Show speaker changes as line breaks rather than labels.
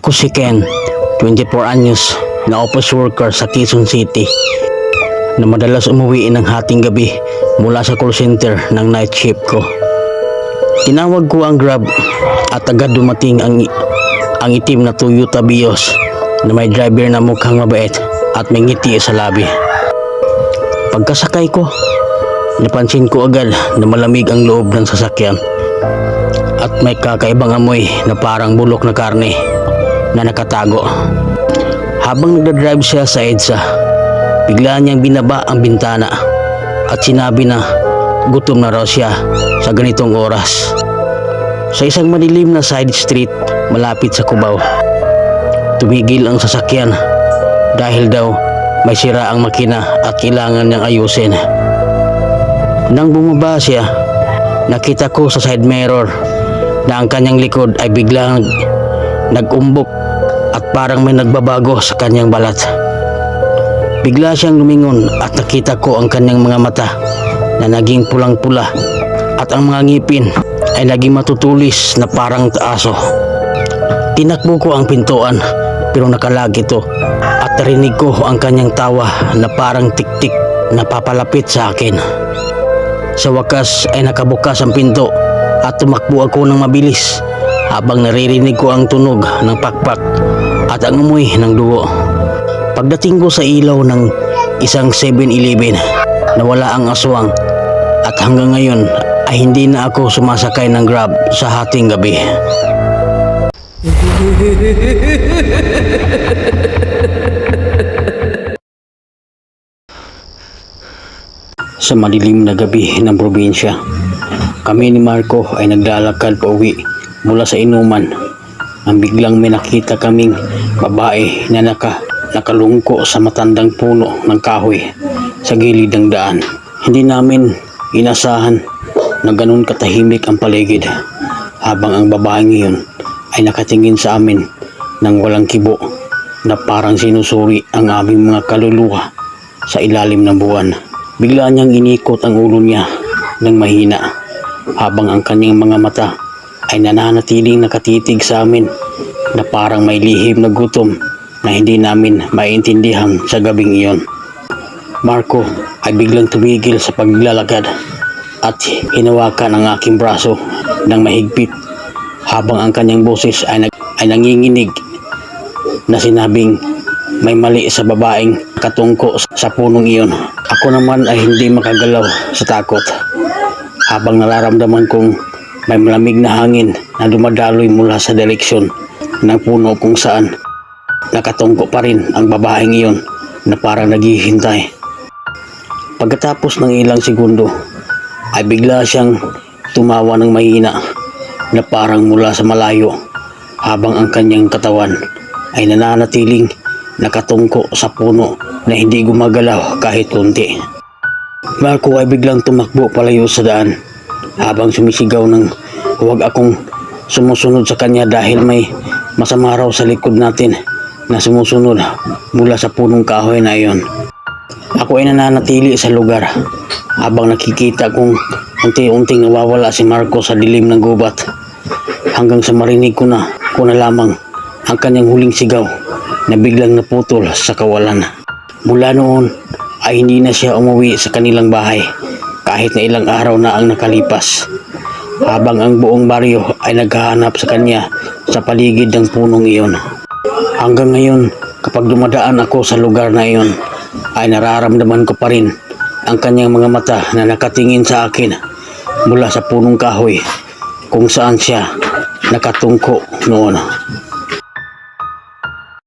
Ako si Ken, 24 anyos, na office worker sa Quezon City, na madalas umuwi ng hating gabi mula sa call center ng night shift ko. Tinawag ko ang Grab at agad dumating ang itim na Toyota Vios na may driver na mukhang mabait at may ngiti sa labi. Pagkasakay ko, napansin ko agad na malamig ang loob ng sasakyan at may kakaibang amoy na parang bulok na karne na nakatago. Habang nagdadrive siya sa EDSA, bigla niyang binaba ang bintana at sinabi na gutom na raw siya sa ganitong oras. Sa isang madilim na side street malapit sa Cubao, tumigil ang sasakyan dahil daw may sira ang makina at kailangan niyang ayusin. Nang bumaba siya, nakita ko sa side mirror na ang kanyang likod ay biglang nag-umbok at parang may nagbabago sa kanyang balat. Bigla siyang lumingon at nakita ko ang kanyang mga mata na naging pulang-pula at ang mga ngipin ay naging matutulis na parang aso. Tinakbo ko ang pintuan pero nakalag ito at narinig ko ang kanyang tawa na parang tik-tik na papalapit sa akin. Sa wakas ay nakabukas ang pinto at tumakbo ako ng mabilis habang naririnig ko ang tunog ng pakpak at ang amoy ng dugo. Pagdating ko sa ilaw ng isang 7-Eleven, nawala ang aswang at hanggang ngayon ay hindi na ako sumasakay ng Grab sa hating gabi. Sa madilim na gabi ng probinsya, kami ni Marco ay naglalakad pauwi mula sa inuman nang biglang may nakita kaming babae na nakalungko sa matandang puno ng kahoy sa gilid ng daan. Hindi namin inasahan na ganun katahimik ang paligid habang ang babaeng iyon ay nakatingin sa amin ng walang kibo na parang sinusuri ang aming mga kaluluwa sa ilalim ng buwan. Bigla niyang inikot ang ulo niya ng mahina habang ang kanyang mga mata ay nananatiling nakatitig sa amin na parang may lihim na gutom na hindi namin maintindihan sa gabing iyon. Marco ay biglang tumigil sa paglalakad at hinawakan ang aking braso ng mahigpit habang ang kanyang boses ay nanginginig na sinabing may mali sa babaeng katungko sa punong iyon. Ako naman ay hindi makagalaw sa takot habang nararamdaman kong may malamig na hangin na dumadaloy mula sa direksyon ng puno kung saan nakatungko pa rin ang babaeng iyon na parang naghihintay. Pagkatapos ng ilang segundo ay bigla siyang tumawa ng mahina na parang mula sa malayo habang ang kanyang katawan ay nananatiling nakatungko sa puno na hindi gumagalaw kahit konti. Marco ay biglang tumakbo palayo sa daan habang sumisigaw ng huwag akong sumusunod sa kanya dahil may masama raw sa likod natin na sumusunod mula sa punong kahoy na iyon. Ako ay nananatili sa lugar habang nakikita kong unti-unting nawawala si Marco sa dilim ng gubat hanggang sa marinig ko na lamang ang kanyang huling sigaw na biglang naputol sa kawalan. Mula noon ay hindi na siya umuwi sa kanilang bahay kahit na ilang araw na ang nakalipas habang ang buong baryo ay naghahanap sa kanya sa paligid ng punong iyon. Hanggang ngayon, kapag dumadaan ako sa lugar na iyon ay nararamdaman ko pa rin ang kanyang mga mata na nakatingin sa akin mula sa punong kahoy kung saan siya nakatungko noon.